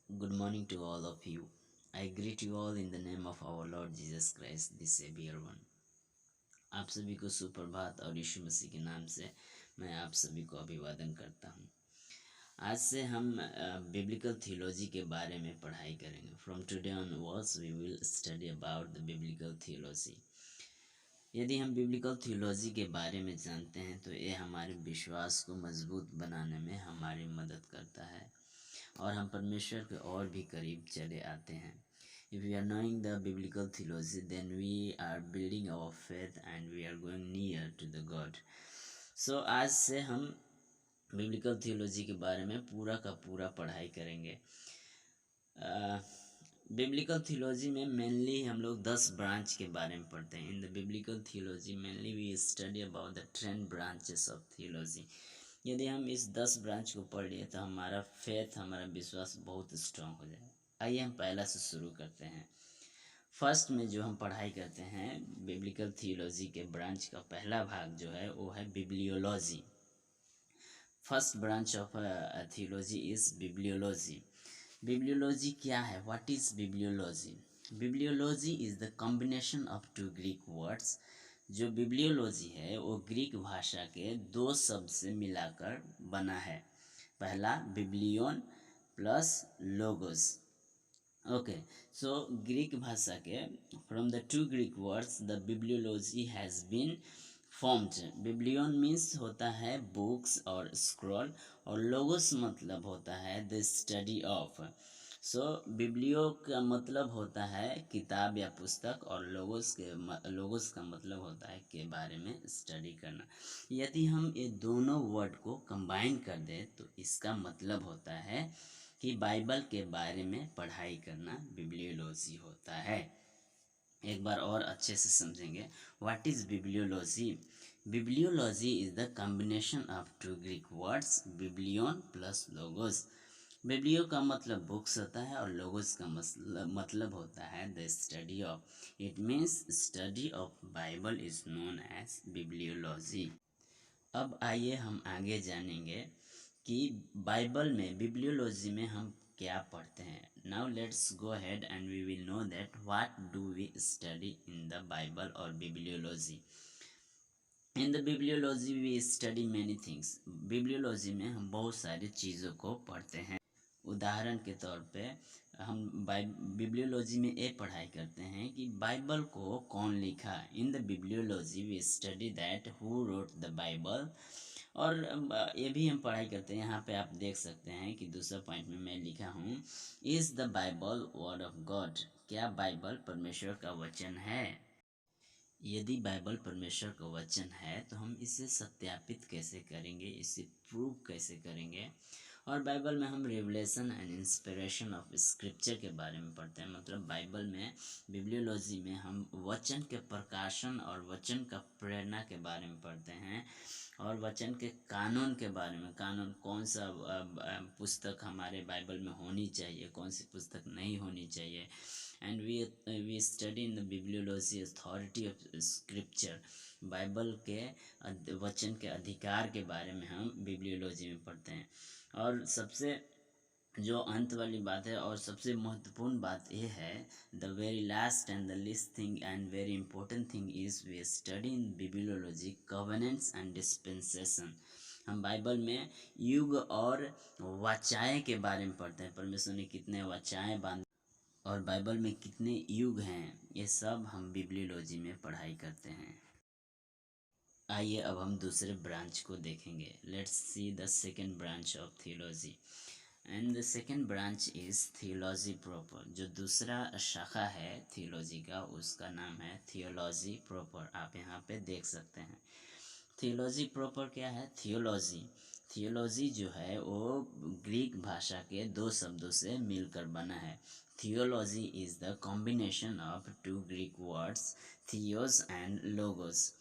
Good morning to all of you. I greet you all in the name of our Lord Jesus Christ, the Savior one. आप सभी को सुप्रभात और यीशु मसीह के नाम से मैं आप सभी को अभिवादन करता हूँ। आज से हम बिब्लिकल थियोलॉजी के बारे में पढ़ाई करेंगे। From today onwards we will study about the biblical theology. यदि हम बिब्लिकल थियोलॉजी के बारे में जानते हैं तो ये हमारे विश्वास को मजबूत बनाने में हमारी मदद करता है और हम परमेश्वर के और भी करीब चले आते हैं। If we are knowing the biblical theology, then we are building our faith and we are going near to the God. So आज से हम बिब्लिकल थियोलॉजी के बारे में पूरा का पूरा पढ़ाई करेंगे। बिब्लिकल थियोलॉजी में मेनली हम लोग 10 ब्रांच के बारे में पढ़ते हैं। In the biblical theology mainly we study about the 10 branches of theology. यदि हम इस 10 ब्रांच को पढ़ लिए तो हमारा फेथ, हमारा विश्वास बहुत स्ट्रांग हो जाएगा। आइए हम पहला से शुरू करते हैं। फर्स्ट में जो हम पढ़ाई करते हैं बिब्लिकल थियोलॉजी के ब्रांच का पहला भाग जो है वो है bibliology. First branch of theology is bibliology. Bibliology क्या है? What is bibliology? Bibliology is the combination of two Greek words. जो बिब्लियोलॉजी है वो ग्रीक भाषा के दो शब्द से मिलाकर बना है। पहला biblion plus logos. Okay, so Greek भाषा के from the two Greek words the bibliology has been formed. Biblion means होता है बुक्स और स्क्रॉल, और लोगोस मतलब होता है the study of. So biblio का मतलब होता है किताब या पुस्तक, और लोगोस का मतलब होता है के बारे में स्टडी करना। यदि हम ये दोनों वर्ड को कंबाइन कर दें तो इसका मतलब होता है कि बाइबल के बारे में पढ़ाई करना बिब्लियोलॉजी होता है। एक बार और अच्छे से समझेंगे। What is bibliology? Bibliology is the combination of two Greek words biblion plus logos. Biblio का मतलब बुक्स होता है और लोगोस का मतलब होता है the study of. It means study of Bible is known as bibliology. अब आइए हम आगे जानेंगे कि बाइबल में बिब्लियोलॉजी में हम क्या पढ़ते हैं। Now let's go ahead and we will know that what do we study in the Bible और bibliology. In the bibliology we study many things. Bibliology में हम बहुत सारी चीज़ों को पढ़ते हैं। उदाहरण के तौर पे हम बिब्लियोलॉजी में ये पढ़ाई करते हैं कि बाइबल को कौन लिखा। In the bibliology we study that who wrote the Bible. और ये भी हम पढ़ाई करते हैं। यहाँ पे आप देख सकते हैं कि दूसरा पॉइंट में मैं लिखा हूँ is the Bible word of God. क्या बाइबल परमेश्वर का वचन है? यदि बाइबल परमेश्वर का वचन है तो हम इसे सत्यापित कैसे करेंगे, इसे प्रूव कैसे करेंगे? और बाइबल में हम revelation and inspiration of scripture के बारे में पढ़ते हैं। मतलब बाइबल में बिब्लियोलॉजी में हम वचन के प्रकाशन और वचन का प्रेरणा के बारे में पढ़ते हैं, और वचन के कानून के बारे में, कानून कौन सा पुस्तक हमारे बाइबल में होनी चाहिए, कौन सी पुस्तक नहीं होनी चाहिए। And we study in the bibliology authority of scripture. Bible के वचन के अधिकार के बारे में हम बिब्लियोलॉजी में पढ़ते हैं। और सबसे जो अंत वाली बात है और सबसे महत्वपूर्ण बात यह है, the very last and the least thing and very important thing is we study in bibliology covenants and dispensation. हम बाइबल में युग और वाचाएं के बारे में पढ़ते हैं। परमेश्वर ने कितने वाचाएं बांध और बाइबल में कितने युग हैं, ये सब हम बिब्लियोलॉजी में पढ़ाई करते हैं। आइए अब हम दूसरे ब्रांच को देखेंगे। Let's see the second branch of theology. And the second branch is theology proper. जो दूसरा शाखा है थियोलॉजी का उसका नाम है थियोलॉजी प्रॉपर। आप यहाँ पे देख सकते हैं। थियोलॉजी प्रॉपर क्या है? थियोलॉजी जो है वो ग्रीक भाषा के दो शब्दों से मिलकर बना है। Theology is the combination of two Greek words theos and logos.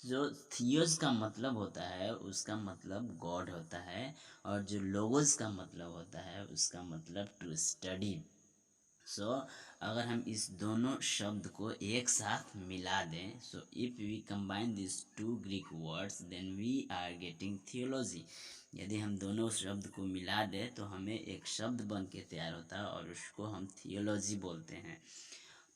जो थियोस का मतलब होता है उसका मतलब गॉड होता है, और जो लोगोस का मतलब होता है उसका मतलब टू स्टडी। सो अगर हम इस दोनों शब्द को एक साथ मिला दें, so if we combine this two Greek words then we are getting theology. यदि हम दोनों शब्द को मिला दें तो हमें एक शब्द बन के तैयार होता है और उसको हम थियोलॉजी बोलते हैं।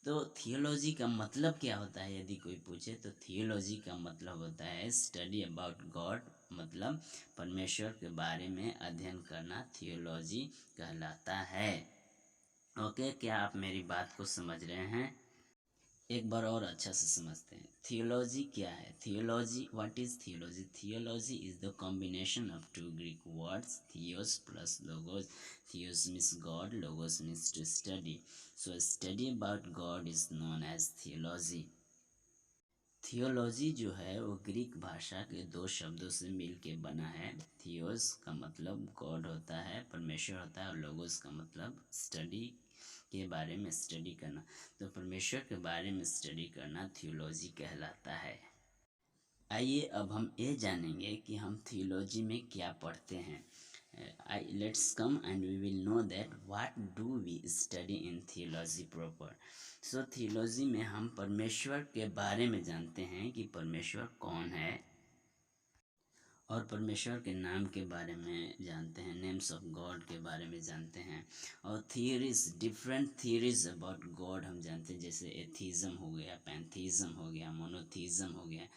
तो थियोलॉजी का मतलब क्या होता है, यदि कोई पूछे तो थियोलॉजी का मतलब होता है स्टडी अबाउट गॉड, मतलब परमेश्वर के बारे में अध्ययन करना थियोलॉजी कहलाता है। ओके, क्या आप मेरी बात को समझ रहे हैं? एक बार और अच्छा से समझते हैं थियोलॉजी क्या है। Theology, what is theology? Theology is the combination of two Greek words theos plus logos. Theos means God, logos means to study. So study about God is known as theology. Theology जो है वो Greek भाषा के दो शब्दों से मिल के बना है। थियोस का मतलब गॉड होता है, परमेश्वर होता है, और लोगोस का मतलब स्टडी के बारे में, स्टडी करना। तो परमेश्वर के बारे में स्टडी करना थियोलॉजी कहलाता है। आइए अब हम ये जानेंगे कि हम थियोलॉजी में क्या पढ़ते हैं। Let's come and we will know that what do we study in theology proper. So theology में हम परमेश्वर के बारे में जानते हैं कि परमेश्वर कौन है, और परमेश्वर के नाम के बारे में जानते हैं, नेम्स ऑफ गॉड के बारे में जानते हैं। और theories, different theories about God हम जानते हैं, जैसे एथीज़म हो गया, पैंथीज़म हो गया, मोनोथीज़म हो गया।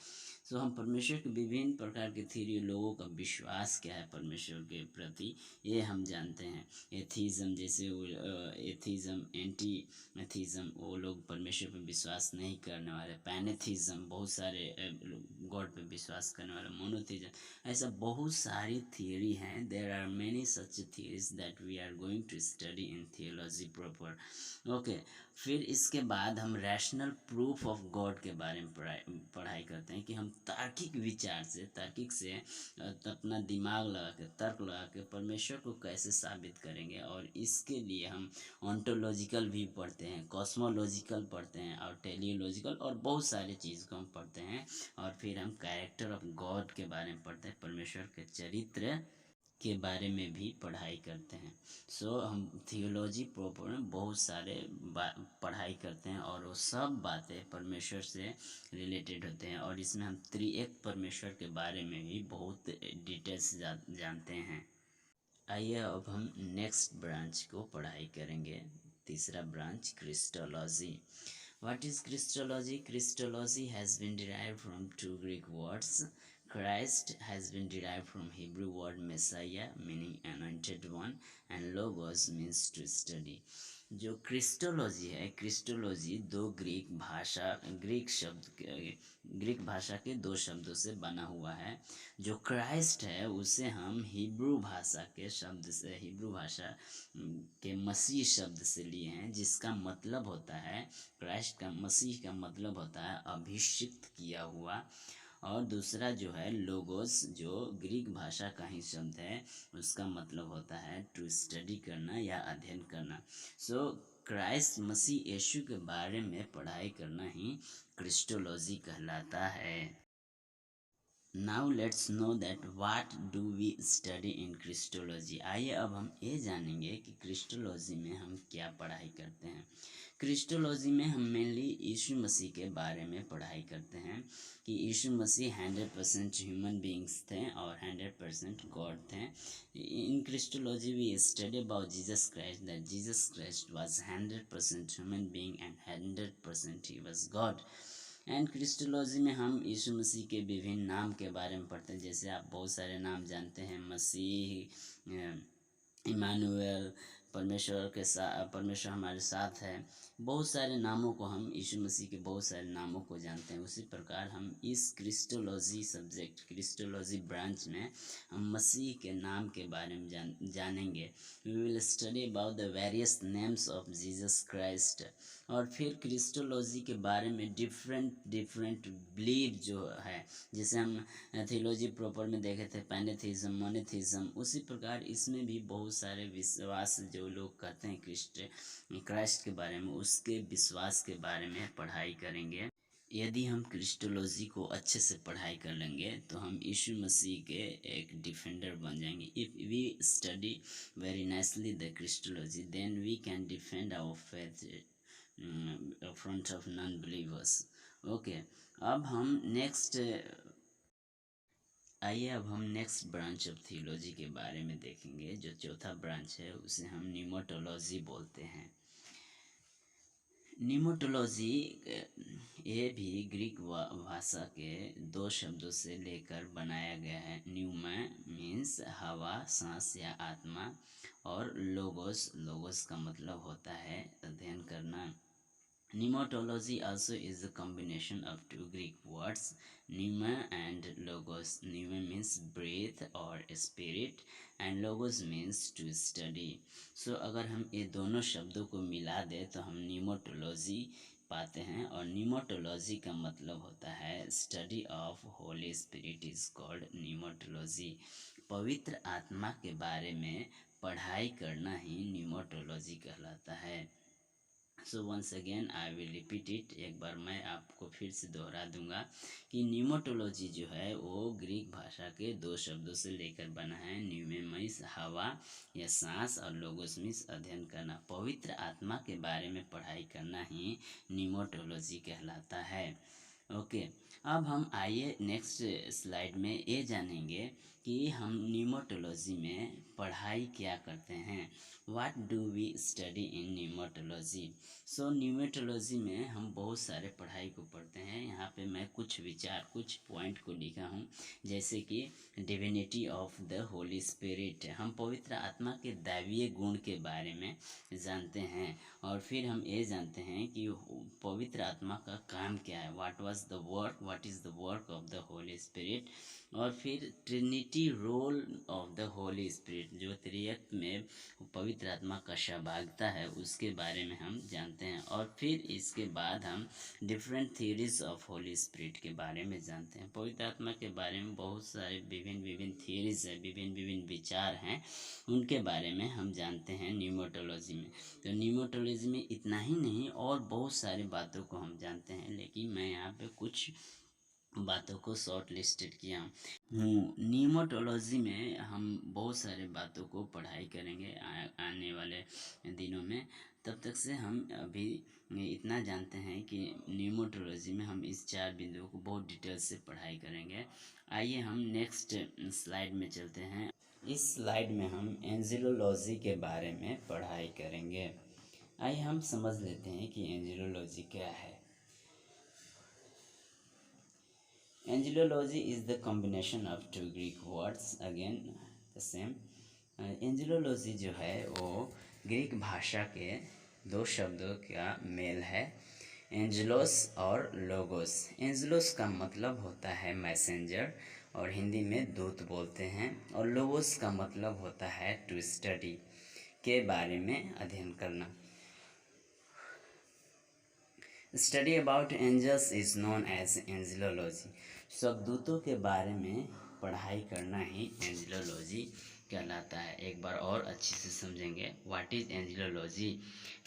सो हम परमेश्वर के विभिन्न प्रकार के थ्योरी, लोगों का विश्वास क्या है परमेश्वर के प्रति, ये हम जानते हैं। एथीज़म, जैसे वो एथीज़म, एंटी एथीज़म, वो लोग परमेश्वर पर विश्वास नहीं करने वाले। पैनेथीज़म, बहुत सारे गॉड पे विश्वास करने वाले। मोनोथीज़म, ऐसा बहुत सारी थियरी हैं। There are many such theories that we are going to study in theology proper. Okay, फिर इसके बाद हम रैशनल प्रूफ ऑफ गॉड के बारे में पढ़ाई करते हैं कि हम तार्किक विचार से, तार्किक से अपना दिमाग लगा के, तर्क लगा के परमेश्वर को कैसे साबित करेंगे। और इसके लिए हम ऑन्टोलॉजिकल भी पढ़ते हैं, कॉस्मोलॉजिकल पढ़ते हैं, और टेलियोलॉजिकल, और बहुत सारी चीज़ को हम पढ़ते हैं। और फिर हम कैरेक्टर ऑफ गॉड के बारे में पढ़ते हैं, परमेश्वर के चरित्र के बारे में भी पढ़ाई करते हैं। सो हम थियोलॉजी प्रॉपर में बहुत सारे पढ़ाई करते हैं, और वो सब बातें परमेश्वर से रिलेटेड होते हैं। और इसमें हम त्रिएक परमेश्वर के बारे में भी बहुत डिटेल्स जानते हैं। आइए अब हम नेक्स्ट ब्रांच को पढ़ाई करेंगे, तीसरा branch Christology. What is Christology? Christology has been derived from two Greek words. Christ has been derived from Hebrew word Messiah, meaning anointed one, and logos means to study. जो Christology है, Christology दो Greek भाषा के दो शब्दों से बना हुआ है। जो क्राइस्ट है उसे हम हिब्रू भाषा के शब्द से, हिब्रू भाषा के मसीह शब्द से लिए हैं, जिसका मतलब होता है, क्राइस्ट का, मसीह का मतलब होता है अभिषिक्त किया हुआ। और दूसरा जो है लोगोस, जो ग्रीक भाषा का ही शब्द है, उसका मतलब होता है टू स्टडी करना या अध्ययन करना। सो क्राइस्ट, मसीह यीशु के बारे में पढ़ाई करना ही क्रिस्टोलॉजी कहलाता है। Now let's know that what do we study in Christology. आइए अब हम ये जानेंगे कि क्रिस्टोलॉजी में हम क्या पढ़ाई करते हैं। क्रिस्टोलॉजी में हम मेनली यीशु मसीह के बारे में पढ़ाई करते हैं कि यीशु मसीह 100% ह्यूमन बींग्स थे और 100% गॉड थे। In Christology we study about Jesus Christ, that Jesus Christ was 100% human being and 100% he was God. And Christology में हम यीशु मसीह के विभिन्न नाम के बारे में पढ़ते हैं। जैसे आप बहुत सारे नाम जानते हैं, मसीह, इमानुएल, परमेश्वर हमारे साथ है। बहुत सारे नामों को हम, यीशु मसीह के बहुत सारे नामों को जानते हैं। उसी प्रकार हम इस क्रिस्टोलॉजी सब्जेक्ट, क्रिस्टोलॉजी ब्रांच में हम मसीह के नाम के बारे में जानेंगे। We will study about the various names of Jesus Christ. और फिर क्रिस्टोलॉजी के बारे में डिफरेंट बिलीव जो है, जैसे हम थियोलॉजी प्रॉपर में देखे थे पैनेथिज्म, मोनेथिज्म, उसी प्रकार इसमें भी बहुत सारे विश्वास जो लोग करते हैं क्राइस्ट के बारे में, उसके विश्वास के बारे में पढ़ाई करेंगे। यदि हम क्रिस्टोलॉजी को अच्छे से पढ़ाई कर लेंगे तो हम यीशु मसीह के एक डिफेंडर बन जाएंगे। If we study very nicely the Christology then we can defend our faith front of non believers. Okay, अब हम नेक्स्ट आइए अब हम नेक्स्ट ब्रांच ऑफ थियोलॉजी के बारे में देखेंगे। जो चौथा ब्रांच है उसे हम न्यूमेटोलॉजी बोलते हैं। न्यूमेटोलॉजी ये भी ग्रीक भाषा के दो शब्दों से लेकर बनाया गया है। न्यूमा मीन्स हवा, सांस या आत्मा, और लोगोस, लोगोस का मतलब होता है अध्ययन करना। Pneumatology also is a combination of two Greek words, pneuma and logos. Pneuma means breath or spirit and logos means to study. So अगर हम ये दोनों शब्दों को मिला दें तो हम न्यूमेटोलॉजी पाते हैं, और न्यूमेटोलॉजी का मतलब होता है study of Holy Spirit is called pneumatology. पवित्र आत्मा के बारे में पढ़ाई करना ही न्यूमेटोलॉजी कहलाता है। So once again I will repeat it, एक बार मैं आपको फिर से दोहरा दूंगा कि न्यूमेटोलॉजी जो है वो ग्रीक भाषा के दो शब्दों से लेकर बना है। न्यूमेमस हवा या सांस, और लोगोस मीन्स अध्ययन करना। पवित्र आत्मा के बारे में पढ़ाई करना ही न्यूमेटोलॉजी कहलाता है। ओके, अब हम आइए नेक्स्ट स्लाइड में ये जानेंगे कि हम न्यूमेटोलॉजी में पढ़ाई क्या करते हैं। What do we study in pneumatology. So pneumatology में हम बहुत सारे पढ़ाई को पढ़ते हैं। यहाँ पे मैं कुछ विचार, कुछ पॉइंट को लिखा हूँ, जैसे कि divinity of the Holy spirit, हम पवित्र आत्मा के दैवीय गुण के बारे में जानते हैं। और फिर हम ये जानते हैं कि पवित्र आत्मा का काम क्या है, what is the work of the Holy Spirit. और फिर Trinity role of the Holy Spirit, जो त्रिएक में पवित्र आत्मा का सहभागिता है उसके बारे में हम जानते हैं। और फिर इसके बाद हम different theories of Holy spirit के बारे में जानते हैं। पवित्र आत्मा के बारे में बहुत सारे विभिन्न विभिन्न थियरीज है, विभिन्न विभिन्न विचार हैं, उनके बारे में हम जानते हैं न्यूमेटोलॉजी में। तो न्यूमेटोलॉजी में इतना ही नहीं, और बहुत सारी बातों को हम जानते हैं, लेकिन मैं यहाँ पे कुछ बातों को शॉर्ट लिस्टेड किया हूँ। न्यूमेटोलॉजी में हम बहुत सारे बातों को पढ़ाई करेंगे आने वाले दिनों में। तब तक से हम अभी इतना जानते हैं कि न्यूमेटोलॉजी में हम इस चार बिंदुओं को बहुत डिटेल से पढ़ाई करेंगे। आइए हम नेक्स्ट स्लाइड में चलते हैं। इस स्लाइड में हम एंजियोलॉजी के बारे में पढ़ाई करेंगे। आइए हम समझ लेते हैं कि एंजियोलॉजी क्या है। Angelology is the combination of two Greek words, again the same. Angiology जो है वो ग्रीक भाषा के दो शब्दों का मेल है, एंजलोस और लोगोस। एंजलोस का मतलब होता है मैसेंजर, और हिंदी में दूत बोलते हैं। और लोगोस का मतलब होता है टू स्टडी, के बारे में अध्ययन करना। Study about angels is known as angiology. स्वर्गदूतों के बारे में पढ़ाई करना ही एंजियोलॉजी कहलाता है। एक बार और अच्छे से समझेंगे व्हाट इज एंजियोलॉजी।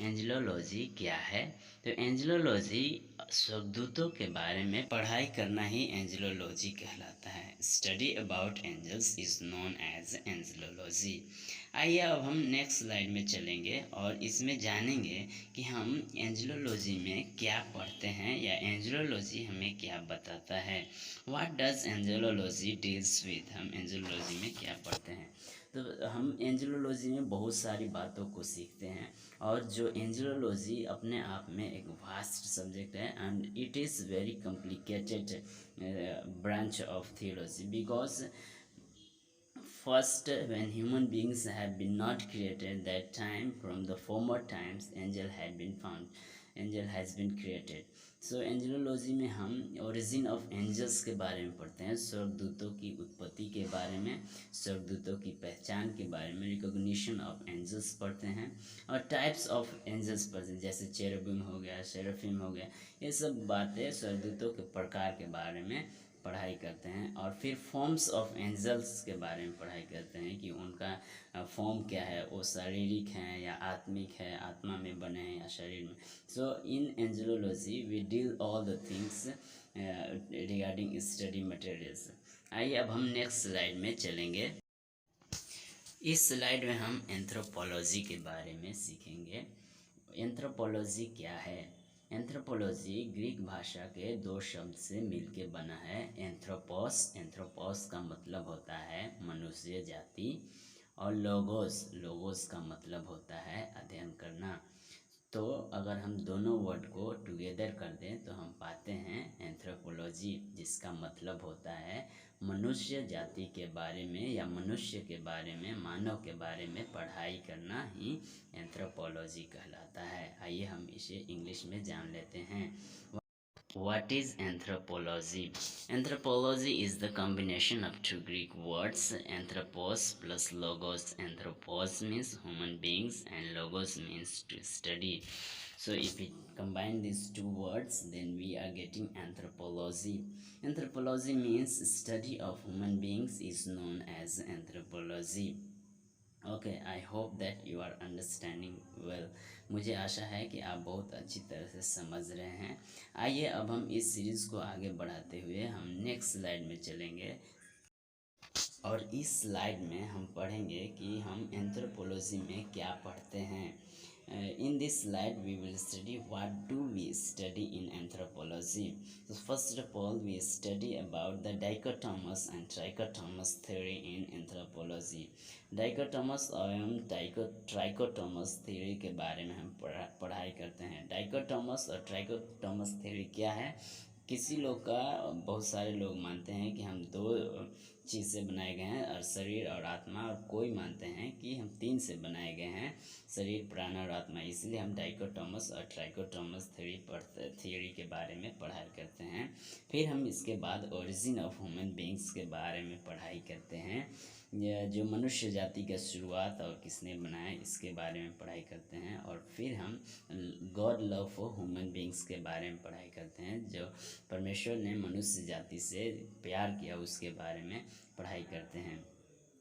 एंजियोलॉजी क्या है, तो एंजियोलॉजी स्वर्गदूतों के बारे में पढ़ाई करना ही एंजियोलॉजी कहलाता है। Study about angels is known as angelology. आइए अब हम नेक्स्ट स्लाइड में चलेंगे और इसमें जानेंगे कि हम एंजियोलॉजी में क्या पढ़ते हैं, या एंजियोलॉजी हमें क्या बताता है। What does angiology deals with, हम एंजियोलॉजी में क्या पढ़ते हैं। तो हम एंजियोलॉजी में बहुत सारी बातों को सीखते हैं, और जो एंजियोलॉजी अपने आप में एक वास्ट सब्जेक्ट है, and it is very complicated branch of theology, because first, when human beings have been not created, that time from the former times angel had been found, angel has been created. So angiology में हम origin of angels के बारे में पढ़ते हैं, स्वर्गदूतों की उत्पत्ति के बारे में, स्वर्गदूतों की पहचान के बारे में, रिकॉग्निशन ऑफ एंजल्स पढ़ते हैं, और टाइप्स ऑफ एंजल्स पढ़ते हैं, जैसे चेरुबिम हो गया, सेराफिम हो गया। ये सब बातें स्वर्गदूतों के प्रकार के बारे में पढ़ाई करते हैं, और फिर फॉर्म्स ऑफ एंजल्स के बारे में पढ़ाई करते हैं कि उनका फॉर्म क्या है, वो शारीरिक हैं या आत्मिक है, आत्मा में बने हैं या शरीर में। So in angelology we deal all the things regarding study materials. आइए अब हम नेक्स्ट स्लाइड में चलेंगे। इस स्लाइड में हम एंथ्रोपोलॉजी के बारे में सीखेंगे। एंथ्रोपोलॉजी क्या है? एंथ्रोपोलॉजी ग्रीक भाषा के दो शब्द से मिलके बना है। एंथ्रोपोस, एंथ्रोपोस का मतलब होता है मनुष्य जाति, और लोगोस, लोगोस का मतलब होता है अध्ययन करना। तो अगर हम दोनों वर्ड को टुगेदर कर दें तो हम पाते हैं एंथ्रोपोलॉजी, जिसका मतलब होता है मनुष्य जाति के बारे में या मनुष्य के बारे में, मानव के बारे में पढ़ाई करना ही एंथ्रोपोलॉजी कहलाता है। आइए हम इसे इंग्लिश में जान लेते हैं। What is anthropology? Anthropology is the combination of two Greek words, anthropos plus logos. Anthropos means human beings and logos means to study. So if we combine these two words, then we are getting anthropology. Anthropology means study of human beings is known as anthropology. Okay, I hope that you are understanding well. मुझे आशा है कि आप बहुत अच्छी तरह से समझ रहे हैं। आइए अब हम इस सीरीज़ को आगे बढ़ाते हुए हम नेक्स्ट स्लाइड में चलेंगे, और इस स्लाइड में हम पढ़ेंगे कि हम एंथ्रोपोलॉजी में क्या पढ़ते हैं। In this slide we will study what do we study in anthropology. So first of all, we study about the dichotomous and trichotomous theory in anthropology. Dichotomous एवं ट्राइकोटोमस theory के बारे में हम पढ़ाई करते हैं। डाइकोटोमस और ट्राइकोटोमस theory क्या है? किसी लोग का, बहुत सारे लोग मानते हैं कि हम दो चीज़ से बनाए गए हैं, और शरीर और आत्मा, और कोई मानते हैं कि हम तीन से बनाए गए हैं, शरीर, प्राण और आत्मा। इसलिए हम डाइकोटोमस और ट्राइकोटोमस थियोरी के बारे में पढ़ाई करते हैं। फिर हम इसके बाद ओरिजिन ऑफ ह्यूमन बींग्स के बारे में पढ़ाई करते हैं, जो मनुष्य जाति का शुरुआत और किसने बनाया इसके बारे में पढ़ाई करते हैं। और फिर हम God love for human beings के बारे में पढ़ाई करते हैं, जो परमेश्वर ने मनुष्य जाति से प्यार किया उसके बारे में पढ़ाई करते हैं।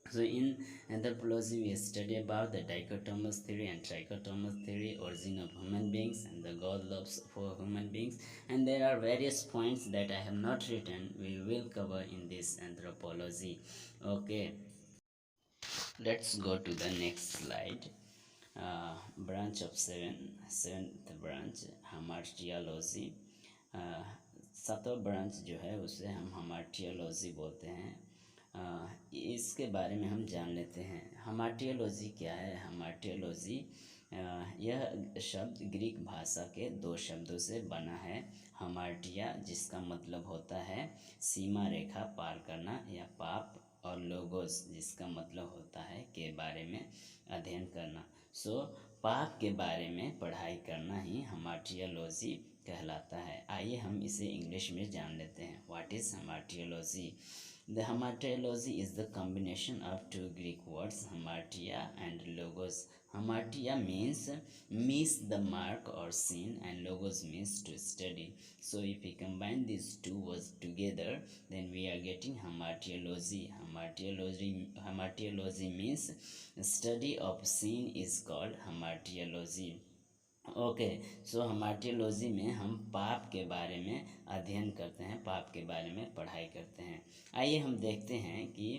So in anthropology we study about the dichotomous theory and trichotomous theory, origin of human beings and the God loves for human beings, and there are various points that I have not written, we will cover in this anthropology. Okay, let's go to the next slide. Branch of seventh branch hamartiology. सातवां branch जो है उसे हम हामार्टियोलॉजी बोलते हैं। इसके बारे में हम जान लेते हैं। हामार्टियोलॉजी क्या है? हामार्टियोलॉजी यह शब्द ग्रीक भाषा के दो शब्दों से बना है। हामार्टिया, जिसका मतलब होता है सीमा रेखा पार करना या पाप, और लोगोस, जिसका मतलब होता है के बारे में अध्ययन करना। सो पाप के बारे में पढ़ाई करना ही हामार्टियोलॉजी कहलाता है। आइए हम इसे इंग्लिश में जान लेते हैं। What is hamartiology? The hamartiology is the combination of two Greek words, hamartia and logos. Hamartia means miss the mark or sin, and logos means to study. So if we combine these two words together, then we are getting hamartiology. Hamartiology means study of sin is called hamartiology. Okay, so hamartiology में हम पाप के बारे में अध्ययन करते हैं, पाप के बारे में पढ़ाई करते हैं। आइए हम देखते हैं कि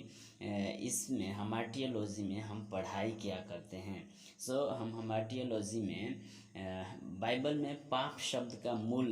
इसमें हामार्टियोलॉजी में हम पढ़ाई क्या करते हैं। सो हम हामार्टियोलॉजी में बाइबल में पाप शब्द का मूल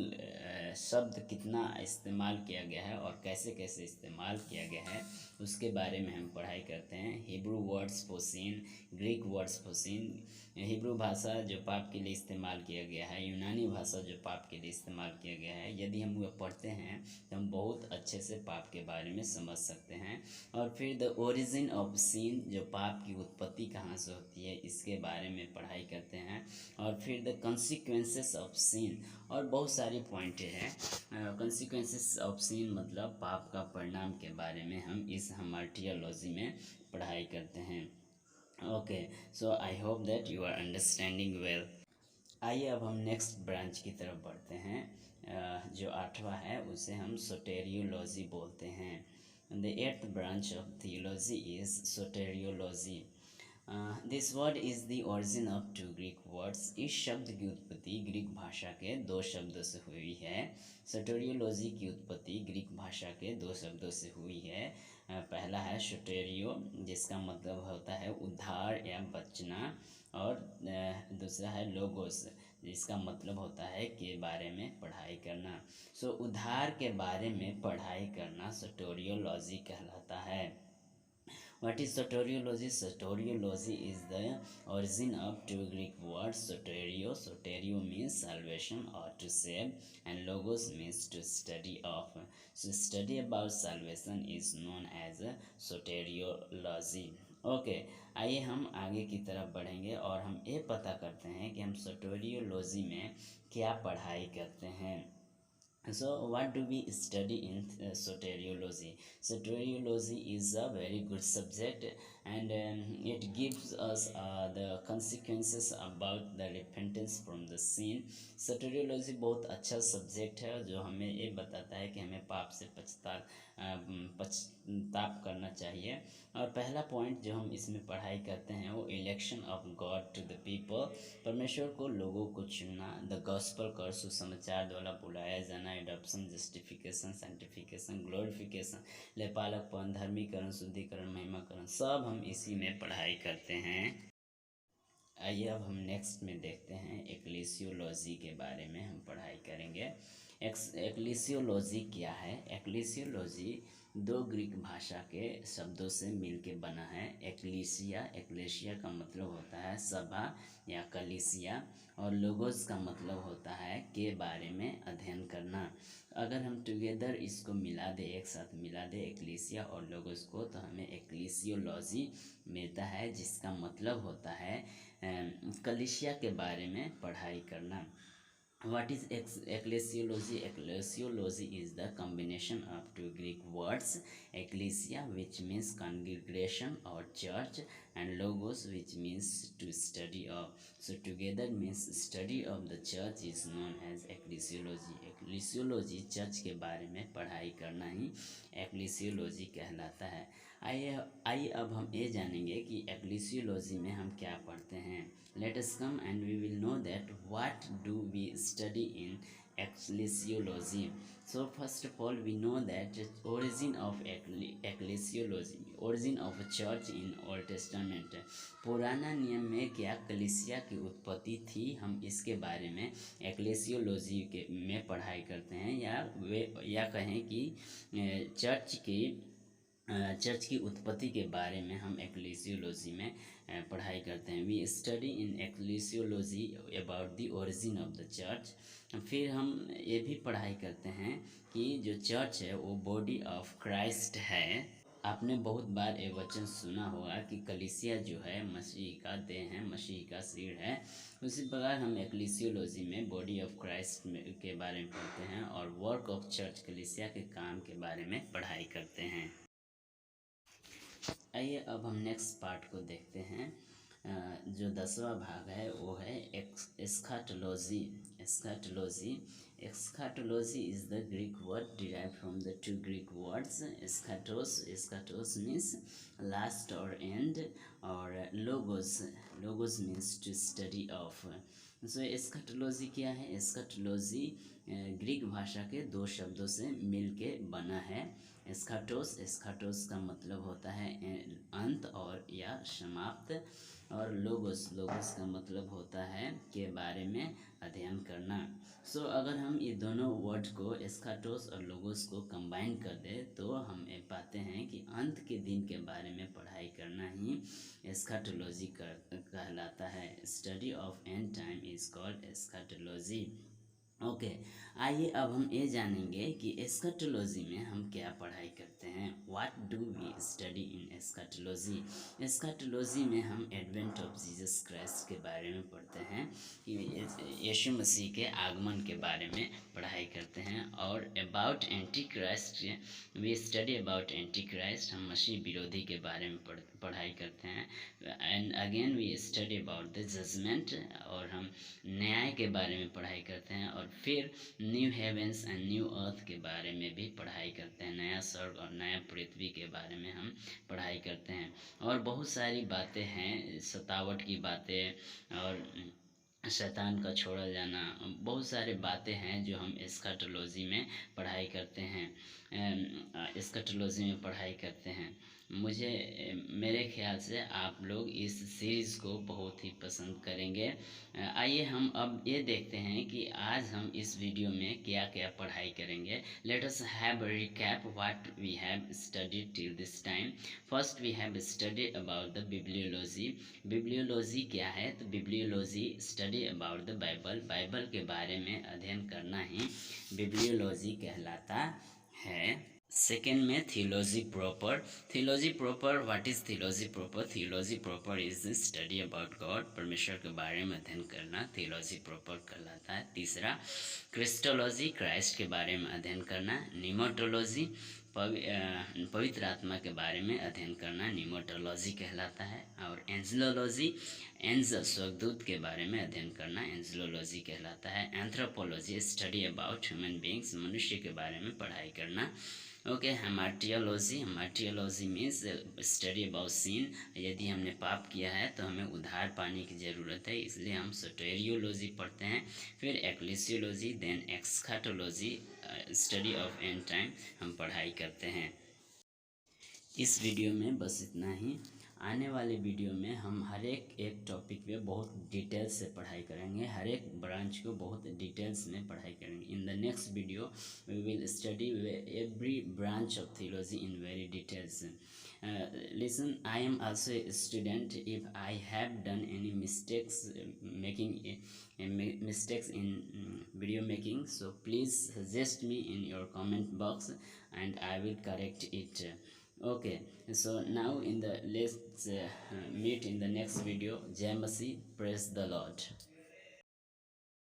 शब्द कितना इस्तेमाल किया गया है और कैसे कैसे इस्तेमाल किया गया है, उसके बारे में हम पढ़ाई करते हैं। Hebrew words for sin, Greek words for sin, Hebrew भाषा जो पाप के लिए इस्तेमाल किया गया है, यूनानी भाषा जो पाप के लिए इस्तेमाल किया गया है। यदि हम वह पढ़ते हैं तो हम बहुत अच्छे से पाप के बारे में समझ सकते हैं। और फिर द ओरिजिन ऑफ सिन, जो पाप की उत्पत्ति कहाँ से होती है, इसके बारे में पढ़ाई करते हैं। और फिर द कंसिक्वेंसेस ऑफ सिन, और बहुत सारी पॉइंटें हैं। कंसिक्वेंसेस ऑफ सिन मतलब पाप का परिणाम के बारे में हम इस हामार्टियोलॉजी में पढ़ाई करते हैं। Okay, so I hope that you are understanding well. आइए अब हम नेक्स्ट ब्रांच की तरफ बढ़ते हैं। जो 8वां है उसे हम सोटेरियोलॉजी बोलते हैं। The 8th branch of theology is soteriology. This word is the origin of two Greek words. इस शब्द की उत्पत्ति ग्रीक भाषा के दो शब्दों से हुई है। सोटेरियोलॉजी की उत्पत्ति ग्रीक भाषा के दो शब्दों से हुई है। पहला है सोटेरियो, जिसका मतलब होता है उद्धार या बचना, और दूसरा है लोगोस, जिसका मतलब होता है के बारे में पढ़ाई करना। सो उद्धार के बारे में पढ़ाई करना सोटेरियोलॉजी कहलाता है। What is soteriology? Soteriology is the origin of two Greek words, soterio. Soterio means salvation or to save, and logos means to study of. So study about salvation is known as soteriology. Okay, आइए हम आगे की तरफ बढ़ेंगे और हम ये पता करते हैं कि हम सोटेरियोलॉजी में क्या पढ़ाई करते हैं। So what do we study in soteriology? Soteriology is a very good subject, and it gives us the consequences about the repentance from the sin. Soteriology बहुत अच्छा सब्जेक्ट है जो हमें ये बताता है कि हमें पाप से पश्चाताप करना चाहिए। और पहला पॉइंट जो हम इसमें पढ़ाई करते हैं वो election of God to the people. परमेश्वर को लोगों को चुनना। द गॉस्पल कर सुसमाचार द्वारा बुलाया जाना। एडॉप्शन, जस्टिफिकेशन, सैंक्टिफिकेशन, ग्लोरिफिकेशन, लेपालकपन, धर्मीकरण, शुद्धिकरण, महिमाकरण, सब हम इसी में पढ़ाई करते हैं। आइए अब हम नेक्स्ट में देखते हैं एक्लीसियोलॉजी के बारे में हम पढ़ाई करेंगे। एक्लीसियोलॉजी क्या है? एक्लीसियोलॉजी दो ग्रीक भाषा के शब्दों से मिलके बना है। एक्लीसिया, एक्लेशिया का मतलब होता है सभा या कलीसिया, और लोगोस का मतलब होता है के बारे में अध्ययन करना। अगर हम टुगेदर इसको मिला दे, एक साथ मिला दे एक्लीसिया और लोगोस को, तो हमें एक्लीसियोलॉजी मिलता है, जिसका मतलब होता है कलीसिया के बारे में पढ़ाई करना। What is ecclesiology? Ecclesiology is the combination of two Greek words, ecclesia, which means congregation or church, and logos, which means to study of. So together means study of the church is known as ecclesiology. Ecclesiology church के बारे में पढ़ाई करना ही ecclesiology कहलाता है। आइए अब हम ये जानेंगे कि एक्लीसियोलॉजी में हम क्या पढ़ते हैं। Let us come and we will know that what do we study in ecclesiology. So first of all we know that origin of ecclesiology, origin of church in Old Testament. पुराना नियम में क्या कलीसिया की उत्पत्ति थी, हम इसके बारे में एक्लेसियोलॉजी के में पढ़ाई करते हैं, या कहें कि चर्च की उत्पत्ति के बारे में हम एक्लेसियोलॉजी में पढ़ाई करते हैं। We study in ecclesiology about the origin of the church. फिर हम ये भी पढ़ाई करते हैं कि जो चर्च है वो बॉडी ऑफ क्राइस्ट है। आपने बहुत बार ये वचन सुना होगा कि कलीसिया जो है मसीह का देह है, मसीह का शरीर है। उसी प्रकार हम एक्लेसियोलॉजी में बॉडी ऑफ क्राइस्ट के बारे में पढ़ते हैं और वर्क ऑफ चर्च, कलीसिया के काम के बारे में पढ़ाई करते हैं। आइए अब हम नेक्स्ट पार्ट को देखते हैं। जो 10वां भाग है वो है eschatology. Eschatology eschatology is the Greek word derive from the two Greek words eschatos. Eschatos means last और एंड, और logos, logos means to study of. So eschatology क्या है? एस्काटोलॉजी ग्रीक भाषा के दो शब्दों से मिलके बना है। एस्काटोस, एस्काटोस का मतलब होता है अंत और या समाप्त, और लोगोस, लोगोस का मतलब होता है के बारे में अध्ययन करना। सो अगर हम ये दोनों वर्ड को, एस्काटोस और लोगोस को कंबाइन कर दे तो हम ये पाते हैं कि अंत के दिन के बारे में पढ़ाई करना ही एस्काटोलॉजी कहलाता है। Study of end time is called eschatology. Okay, आइए अब हम ये जानेंगे कि एस्काटोलॉजी में हम क्या पढ़ाई करते हैं। What do we study in eschatology? Eschatology में हम एडवेंट ऑफ जीसस क्राइस्ट के बारे में पढ़ते हैं, यीशु मसीह के आगमन के बारे में पढ़ाई करते हैं। और about antichrist we study about antichrist, हम मसीह विरोधी के बारे में पढ़ाई करते हैं। And again we study about the judgment, और हम न्याय के बारे में पढ़ाई करते हैं। और फिर न्यू हेवेंस एंड न्यू अर्थ के बारे में भी पढ़ाई करते हैं, नया स्वर्ग और नया पृथ्वी के बारे में हम पढ़ाई करते हैं। और बहुत सारी बातें हैं, सतावट की बातें और शैतान का छोड़ा जाना, बहुत सारे बातें हैं जो हम एस्काटोलॉजी में पढ़ाई करते हैं, एस्काटोलॉजी में पढ़ाई करते हैं। मुझे मेरे ख्याल से आप लोग इस सीरीज़ को बहुत ही पसंद करेंगे। आइए हम अब ये देखते हैं कि आज हम इस वीडियो में क्या क्या पढ़ाई करेंगे। Let us have a recap what we have studied till this time. First we have studied about the bibliology. Bibliology क्या है? तो bibliology study about the Bible, Bible के बारे में अध्ययन करना ही बिब्लियोलॉजी कहलाता है। सेकेंड में theology proper. Theology proper, what is theology proper? Theology proper is study about God, परमेश्वर के बारे में अध्ययन करना थियोलॉजी प्रॉपर कहलाता है। तीसरा क्रिस्टोलॉजी, क्राइस्ट के बारे में अध्ययन करना। निमोटोलॉजी, पवित्र आत्मा के बारे में अध्ययन करना निमोटोलॉजी कहलाता है। और एंजलोलॉजी, एंजल स्वर्गदूत के बारे में अध्ययन करना एंजलोलॉजी कहलाता है। Anthropology, study about human beings, मनुष्य के बारे में पढ़ाई करना। Okay, hamartiology, hamartiology means study about sin, यदि हमने पाप किया है तो हमें उद्धार पाने की ज़रूरत है, इसलिए हम सोटेरियोलॉजी पढ़ते हैं। फिर ecclesiology, then eschatology, study of end time हम पढ़ाई करते हैं। इस वीडियो में बस इतना ही। आने वाले वीडियो में हम हर एक टॉपिक पे बहुत डिटेल्स से पढ़ाई करेंगे, हर एक ब्रांच को बहुत डिटेल्स में पढ़ाई करेंगे। In the next video we will study every branch of theology in very details. Listen, I am also a student. If I have done any mistakes making mistakes in video making, so please suggest me in your comment box and I will correct it. Okay, so now in the let's meet in the next video. Jai Masi, praise the Lord.